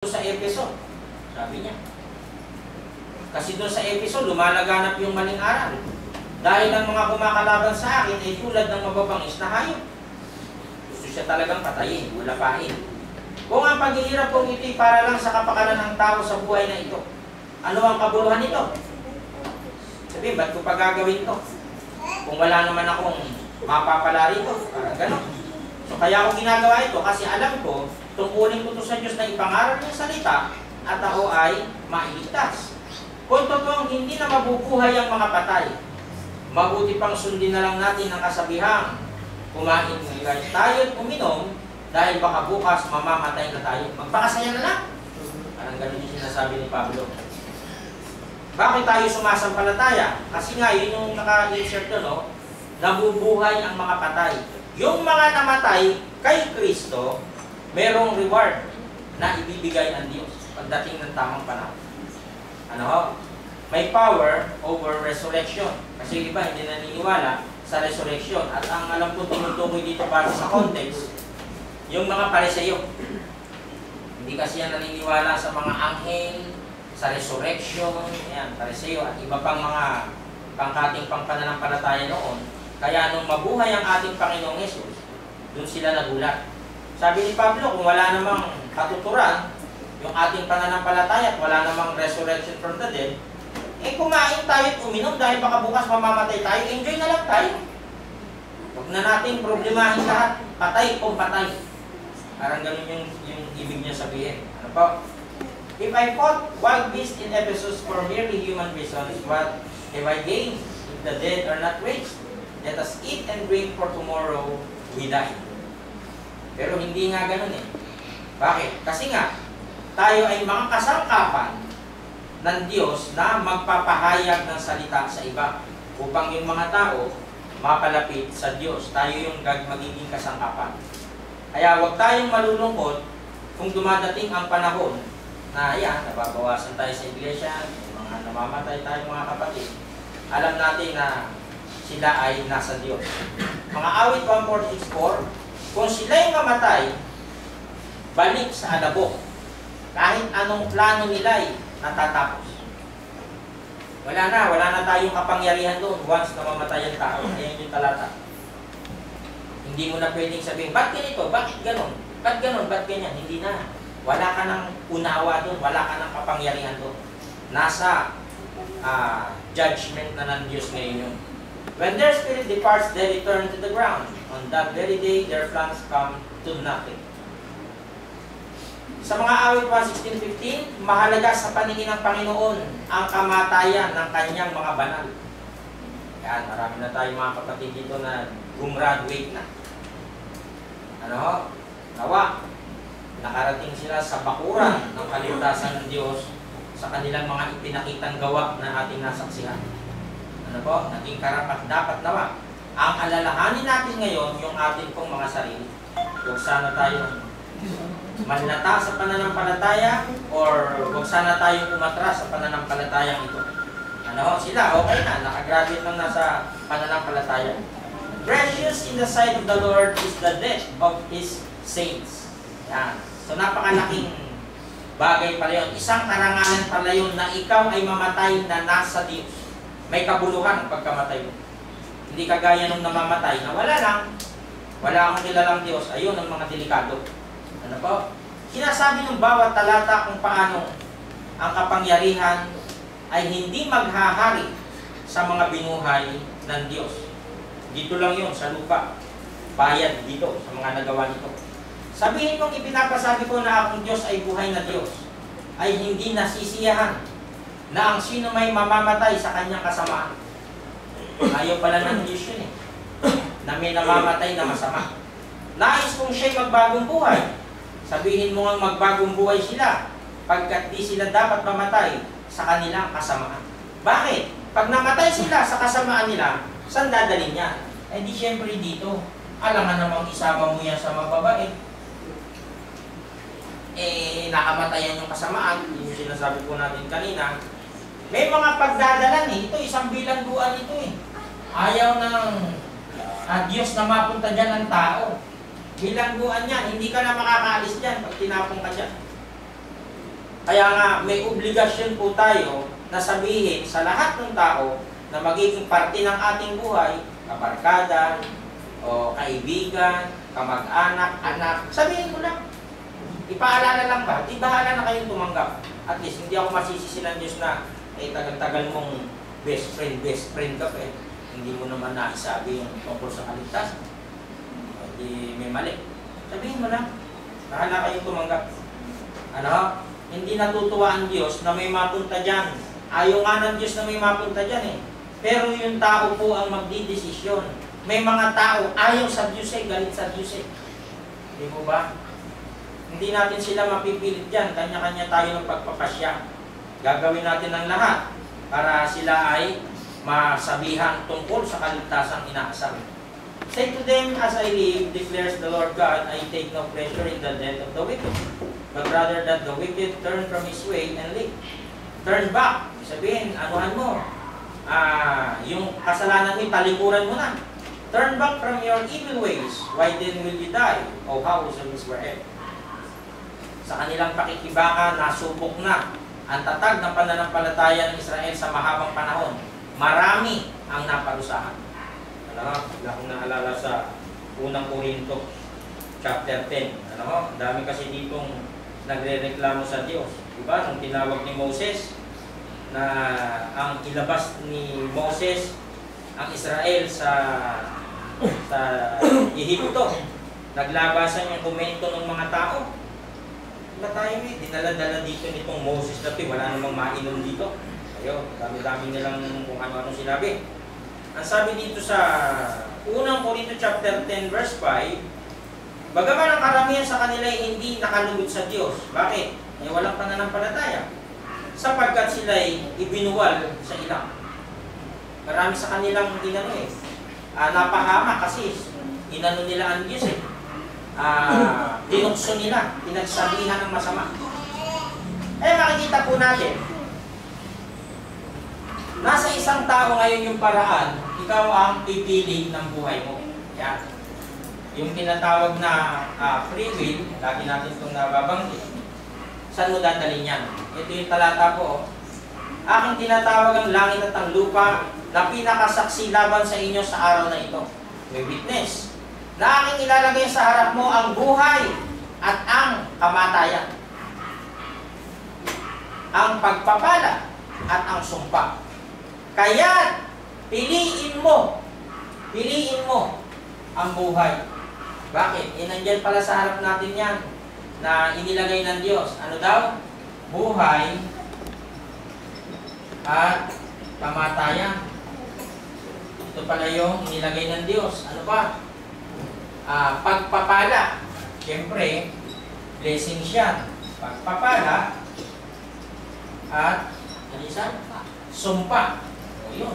sa Efeso, sabi niya. Kasi doon sa Efeso, lumalaganap yung maling aral. Dahil ang mga kumakalaban sa akin ay tulad ng mababangis na hayop. Gusto siya talagang patayin, ulapain. Kung ang paghihirap kong ito'y para lang sa kapakanan ng tao sa buhay na ito, ano ang kabuluhan nito? Sabi, ba't ko pa gagawin ito? Kung wala naman akong mapapala rito, parang gano'n. So kaya ako ginagawa ito kasi alam ko, tungkulin ko ito sa Diyos na ipangaral niya salita at ako ay mailigtas. Kung totoong hindi na mabubuhay ang mga patay, mabuti pang sundin na lang natin ang kasabihang kumain tayo at uminom dahil baka bukas mamamatay na tayo. Magpakasaya na lang. Parang ganun yung sinasabi ni Pablo. Bakit tayo sumasampalataya? Kasi nga, yun yung naka-insert doon, no? Nabubuhay ang mga patay. Yung mga namatay kay Kristo, merong reward na ibibigay ng Diyos pagdating ng tamang panahon. Ano ho? May power over resurrection. Kasi iba hindi naniniwala sa resurrection. At ang alam ko tumutukoy dito para sa context, yung mga Pariseo. Hindi kasi yan naniniwala sa mga anghel, sa resurrection, yan, Pariseo at iba pang mga pangkating pangpananampalataya noon. Kaya nung mabuhay ang ating Panginoong Yesus, doon sila nagulat. Sabi ni Pablo, kung wala namang katuturan, yung ating pananampalataya at wala namang resurrection from the dead, eh kumain tayo at uminom dahil baka bukas mamamatay tayo, enjoy na lang tayo. Huwag na natin problemahin lahat, patay o patay. Parang ganun yung ibig niya sabihin. Ano po? If I fought wild beasts in Ephesus for merely human reasons, what have I gained if the dead are not raised? Let us eat and drink for tomorrow we die. Pero hindi nga ganun eh. Bakit? Kasi nga, tayo ay mga kasangkapan ng Diyos na magpapahayag ng salita sa iba upang yung mga tao mapalapit sa Diyos. Tayo yung magiging kasangkapan. Kaya huwag tayong malulungkot kung dumadating ang panahon na yan, nababawasan tayo sa iglesia, mga namamatay tayong mga kapatid. Alam natin na sila ay nasa Diyos. Mga awit 1:4, kung sila'y mamatay, balik sa alabok. Kahit anong plano nila'y natatapos. Wala na tayong kapangyarihan doon once na mamatay ang tao. Ayan yung talata. Hindi mo na pwedeng sabihin, ba't ganito? Bakit ganon? Ba't ganon? Ba't ganyan? Hindi na. Wala ka ng unawa doon. Wala ka ng kapangyarihan doon. Nasa judgment na ng Diyos ngayon yun. When their spirit departs, they return to the ground. On that very day, their plans come to nothing. Sa mga awit 1:16-15, mahalaga sa paningin ng Panginoon ang kamatayan ng kanyang mga banal. Yan, marami na tayong mga kapatid dito na gumraduate na. Ano? Nawa, nakarating sila sa bakuran ng kaligtasan ng Diyos sa kanilang mga ipinakitang gawa na ating nasaksihan. Ano po? Naging karapat-dapat nawa. Ang alalahanin natin ngayon, yung ating pong mga sarili. Huwag sana tayo manlata sa pananampalataya or huwag sana tayong umatras sa pananampalatayang ito. Ano? Sila, okay na. Nakagraduate lang nasa pananampalataya. Precious in the sight of the Lord is the death of His saints. Yan. So, napakalaking bagay pala yun. Isang karangalan pala yun na ikaw ay mamatay na nasa Diyos. May kabuluhan ang pagkamatay mo. Hindi kagaya nung namamatay na wala lang. Wala akong kilalang Diyos. Ayun ang mga delikado. Ano po? Sinasabi ng bawat talata kung paano ang kapangyarihan ay hindi maghahari sa mga binuhay ng Diyos. Dito lang yun, sa lupa. Bayad dito, sa mga nagawa nito. Sabihin mong ipinapasabi ko na akong Diyos ay buhay na Diyos, ay hindi nasisiyahan na ang sino may mamamatay sa kanyang kasamaan. Ayaw pala ng Diyos yun eh, na may namamatay na masama. Nais kong siya'y magbagong buhay. Sabihin mo nga magbagong buhay sila, pagkat di sila dapat mamatay sa kanilang kasamaan. Bakit? Pag namatay sila sa kasamaan nila, saan dadalhin niya? Eh di syempre dito. Alangan namang isama mo yan sa mababait. Eh, nakamatayan yung kasamaan, yung sinasabi po natin kanina. May mga pagdadalan eh. Ito, isang bilangguan ito eh. Ayaw ng Diyos na mapunta dyan ng tao. Bilangguan yan. Hindi ka na makakaalis dyan pag tinapong ka dyan. Kaya nga, may obligasyon po tayo na sabihin sa lahat ng tao na magiging parte ng ating buhay, kabarkada, o kaibigan, kamag-anak, anak, sabihin mo lang. Ipaalala lang ba? Di bahala na kayong tumanggap. At least, hindi ako masisisi ng Diyos na tagal-tagal mong best friend ka pa eh. Hindi mo naman naisabi yung tungkol sa kaligtasan. Hindi may mali. Sabihin mo lang. Bahala kayong tumanggap. Ano? Hindi natutuwa ang Diyos na may mapunta dyan. Ayaw nga ng Diyos na may mapunta dyan eh. Pero yung tao po ang magdidesisyon. May mga tao ayaw sa Diyos eh, galit sa Diyos eh. Di mo ba? Hindi natin sila mapipilit dyan. Kanya-kanya tayo ng pagpapasya. Gagawin natin ang lahat para sila ay masabihan tungkol sa kaligtasang inaasam. Say to them, as I live, declares the Lord God, I take no pleasure in the death of the wicked, but rather that the wicked turn from his way and live. Turn back. Sabihin, anuhan mo. Yung kasalanan mo, talikuran mo na. Turn back from your evil ways. Why then will you die, O house of Israel? Sa kanilang pakikibaka, nasubok na ang tatag ng pananampalataya ng Israel sa mahabang panahon. Marami ang naparusahan. Alam mo, wala akong naalala sa unang Korinto, chapter 10. Alam mo, dami kasi ditong nagre-reklamo sa Diyos. Diba? Nung tinawag ni Moses, na ang ilabas ni Moses ang Israel sa Ehipto. Naglabasan yung komento ng mga tao. Diba tayo eh? Dinala-dala dito nitong Moses na ito. Wala namang mainom dito. Ayun, dami-dami nilang kung ano-ano sinabi. Ang sabi dito sa unang Korinto chapter 10 verse 5, bagaman ang karamihan sa kanila ay hindi nakalugod sa Diyos. Bakit? Eh, walang pananampalataya. Sapagkat sila ay ibinuwal sa ilang. Marami sa kanilang ginano eh. Napahama kasi inano nila ang Diyos eh. Dinukso nila, pinagsabihan ng masama. Eh makikita po natin, nasa isang tao ngayon yung paraan, ikaw ang pipili ng buhay mo. Yan. Yung tinatawag na free will, lagi natin itong nababanggit. Saan mo dadalhin yan? Ito yung talata po. Aking tinatawag ang langit at ang lupa na pinakasaksi laban sa inyo sa araw na ito. May witness. Na aking ilalagay sa harap mo ang buhay at ang kamatayan. Ang pagpapala at ang sumpa. Kaya piliin mo ang buhay. Bakit? Nandyan pala sa harap natin yan na inilagay ng Diyos. Ano daw? Buhay at kamatayan. Ito pala yung inilagay ng Diyos. Ano ba? Pagpapala. Siyempre, blessing siya. Pagpapala at sumpa. O yun.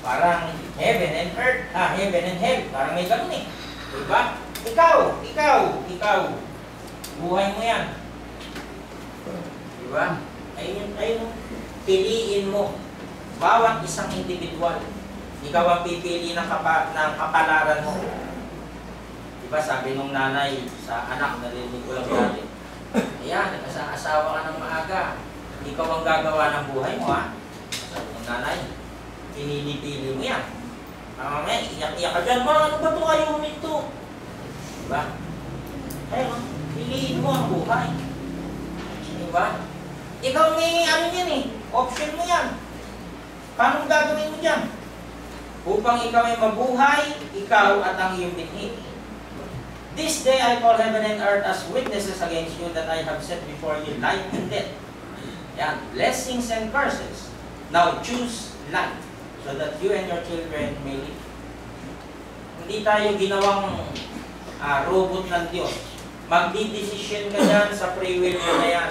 Parang heaven and earth. Heaven and hell. Parang may ganun eh. Diba? Ikaw. Buhay mo yan. Diba? Ayun. Piliin mo. Bawat isang individual. Ikaw ang pipili ng kapalaran mo. Diba? Sabi nung nanay sa anak, narinig ko lang dati. Ayan, nag-asawa ka ng maaga. Ikaw ang gagawa ng buhay mo, ha? Sabi nung nanay, pinili-pili mo yan. Iyak-iyak ka dyan. Ano ba ito kayo huminto? Diba? Ayun, piliin mo ang buhay. Diba? Ikaw may ano yan eh. Option mo yan. Paano gagawin mo dyan? Upang ikaw ay mabuhay, ikaw at ang iyong binhi. This day I call heaven and earth as witnesses against you that I have set before you life and death. Yan, blessings and curses. Now choose life so that you and your children may live. Hindi tayo ginawang robot ng Diyos. Magdidesisyon ka dyan sa free will mo na yan.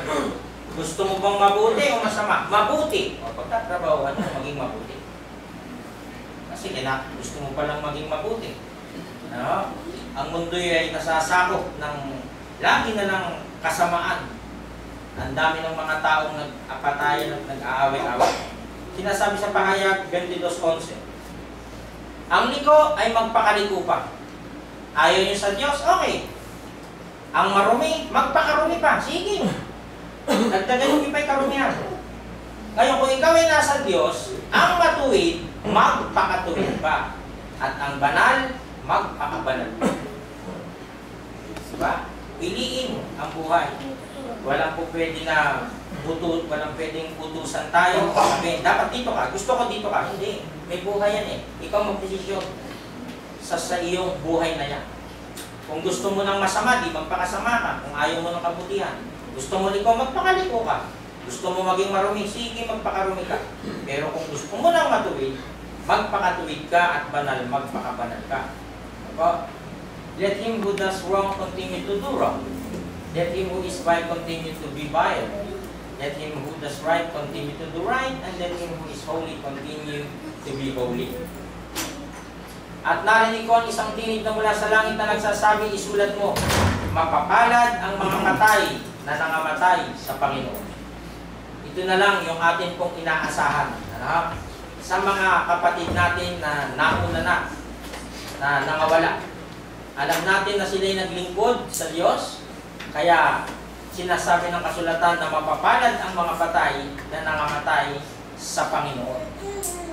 Gusto mo bang mabuti o masama? Mabuti. O pagtatrabahuan mo, maging mabuti. Kasi gusto mo palang maging mabuti. Ano? Ang mundo ay nasasakop ng lagi na ng kasamaan. Ang dami ng mga taong nag-apatayan at nag-aaway-aaway. Sinasabi sa Pahayag 22:11. Ang liko ay magpakaliko pa. Ayaw niyo sa Diyos? Okay. Ang marumi, magpakarumi pa. Sige. Dagdagan yung ipa'y karumihan. Ngayon, kung ikaw ay nasa Diyos, ang matuwid, magpakatuwid pa. At ang banal, magpakabanal pa. Diba? Piliin mo ang buhay. Walang po pwede na walang pwedeng utusan tayo. Sabihin, dapat dito ka, gusto ko dito ka. Hindi, may buhay yan eh. Ikaw magdesisyon sa iyong buhay na yan. Kung gusto mo ng masama, di magpakasama ka. Kung ayaw mo ng kabutihan. Gusto mo liko, magpakaliko ka. Gusto mo maging marumi, sige, magpakarumi ka. Pero kung gusto mo ng matuwid, magpakatuwid ka at banal, magpakabanal ka. Diba? Let him who does wrong continue to do wrong. Let him who is vile continue to be vile. Let him who does right continue to do right. And let him who is holy continue to be holy. At narinig ko ang isang tinig na mula sa langit na nagsasabi, isulat mo, mapapalad ang mga patay na nangamatay sa Panginoon. Ito na lang yung atin pong inaasahan. Ano? Sa mga kapatid natin na nauna na nangawala. Alam natin na sila'y naglingkod sa Diyos, kaya sinasabi ng kasulatan na mapapalad ang mga patay na nangamatay sa Panginoon.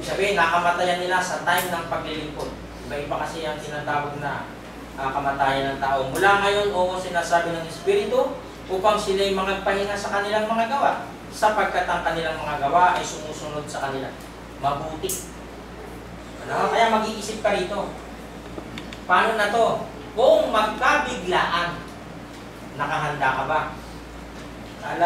Sabihin, nakamatayan nila sa time ng paglilingkod. Iba-iba kasi ang tinatawag na kamatayan ng tao. Mula ngayon, oo, sinasabi ng Espiritu upang sila'y magpahinga sa kanilang mga gawa, sapagkat ang kanilang mga gawa ay sumusunod sa kanila. Mabuti. Ano? Kaya mag-iisip ka rito. Paano na to? Kung magkabiglaan, nakahanda ka ba?